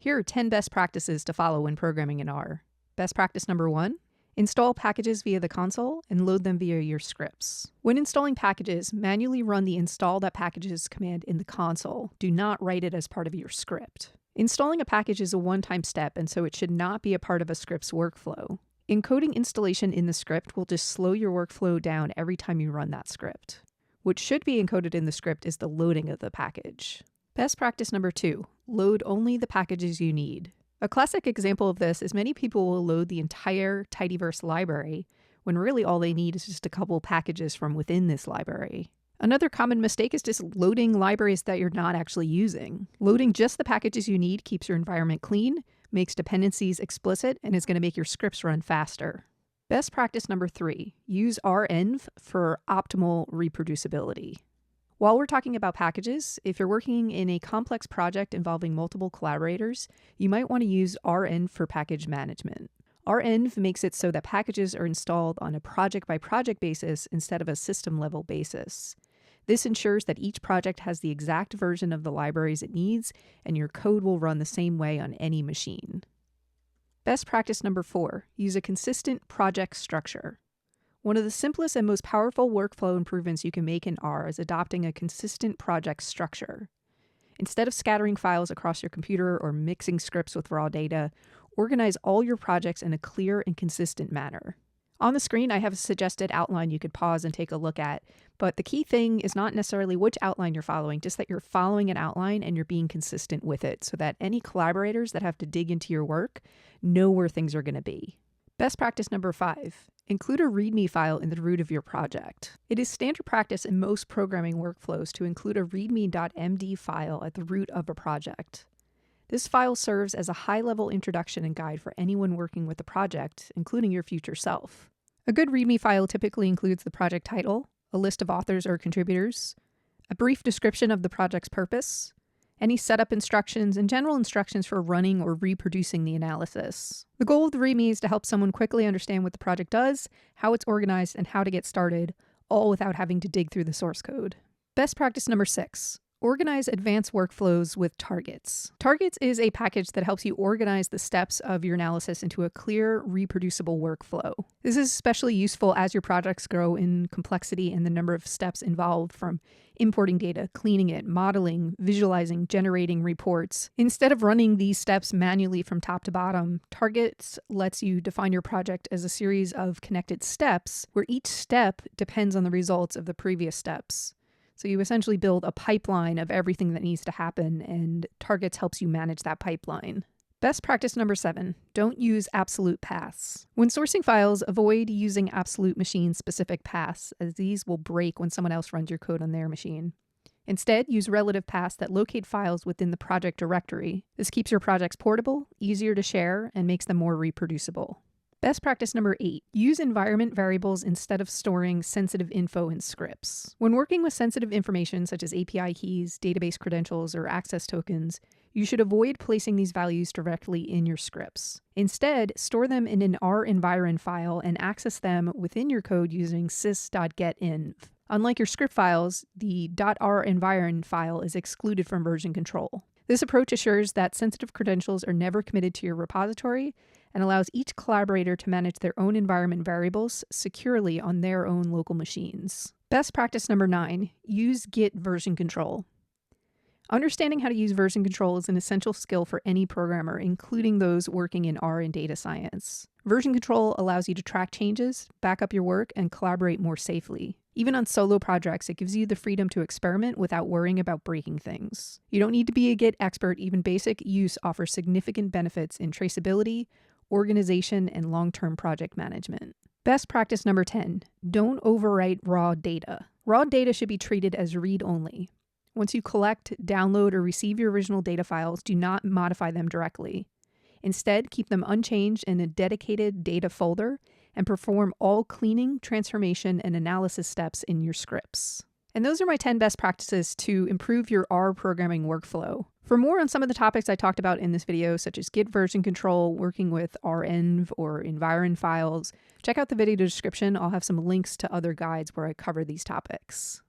Here are 10 best practices to follow when programming in R. Best practice number 1. Install packages via the console and load them via your scripts. When installing packages, manually run the install.packages command in the console. Do not write it as part of your script. Installing a package is a one-time step, and so it should not be a part of a script's workflow. Encoding installation in the script will just slow your workflow down every time you run that script. What should be encoded in the script is the loading of the package. Best practice number 2. Load only the packages you need. A classic example of this is many people will load the entire Tidyverse library when really all they need is just a couple packages from within this library. Another common mistake is just loading libraries that you're not actually using. Loading just the packages you need keeps your environment clean, makes dependencies explicit, and is going to make your scripts run faster. Best practice number 3. Use renv for optimal reproducibility. While we're talking about packages, if you're working in a complex project involving multiple collaborators, you might want to use renv for package management. renv makes it so that packages are installed on a project-by-project basis instead of a system-level basis. This ensures that each project has the exact version of the libraries it needs, and your code will run the same way on any machine. Best practice number 4. Use a consistent project structure. One of the simplest and most powerful workflow improvements you can make in R is adopting a consistent project structure. Instead of scattering files across your computer or mixing scripts with raw data, organize all your projects in a clear and consistent manner. On the screen, I have a suggested outline you could pause and take a look at, but the key thing is not necessarily which outline you're following, just that you're following an outline and you're being consistent with it so that any collaborators that have to dig into your work know where things are going to be. Best practice number 5. Include a README file in the root of your project. It is standard practice in most programming workflows to include a README.md file at the root of a project. This file serves as a high-level introduction and guide for anyone working with the project, including your future self. A good README file typically includes the project title, a list of authors or contributors, a brief description of the project's purpose, any setup instructions, and general instructions for running or reproducing the analysis. The goal of the README is to help someone quickly understand what the project does, how it's organized, and how to get started, all without having to dig through the source code. Best practice number 6. Organize advanced workflows with targets. Targets is a package that helps you organize the steps of your analysis into a clear, reproducible workflow. This is especially useful as your projects grow in complexity and the number of steps involved, from importing data, cleaning it, modeling, visualizing, generating reports. Instead of running these steps manually from top to bottom, Targets lets you define your project as a series of connected steps where each step depends on the results of the previous steps. So you essentially build a pipeline of everything that needs to happen, and Targets helps you manage that pipeline. Best practice number 7. Don't use absolute paths. When sourcing files, avoid using absolute machine-specific paths, as these will break when someone else runs your code on their machine. Instead, use relative paths that locate files within the project directory. This keeps your projects portable, easier to share, and makes them more reproducible. Best practice number 8. Use environment variables instead of storing sensitive info in scripts. When working with sensitive information such as API keys, database credentials, or access tokens, you should avoid placing these values directly in your scripts. Instead, store them in an renv file and access them within your code using sys.getinv. Unlike your script files, the .renv file is excluded from version control. This approach assures that sensitive credentials are never committed to your repository and allows each collaborator to manage their own environment variables securely on their own local machines. Best practice number 9. Use Git Version Control. Understanding how to use version control is an essential skill for any programmer, including those working in R and data science. Version control allows you to track changes, back up your work, and collaborate more safely. Even on solo projects, it gives you the freedom to experiment without worrying about breaking things. You don't need to be a Git expert. Even basic use offers significant benefits in traceability, organization, and long-term project management. Best practice number 10. Don't overwrite raw data. Raw data should be treated as read-only. Once you collect, download, or receive your original data files, do not modify them directly. Instead, keep them unchanged in a dedicated data folder and perform all cleaning, transformation, and analysis steps in your scripts. And those are my 10 best practices to improve your R programming workflow. For more on some of the topics I talked about in this video, such as Git version control, working with renv or environ files, check out the video description. I'll have some links to other guides where I cover these topics.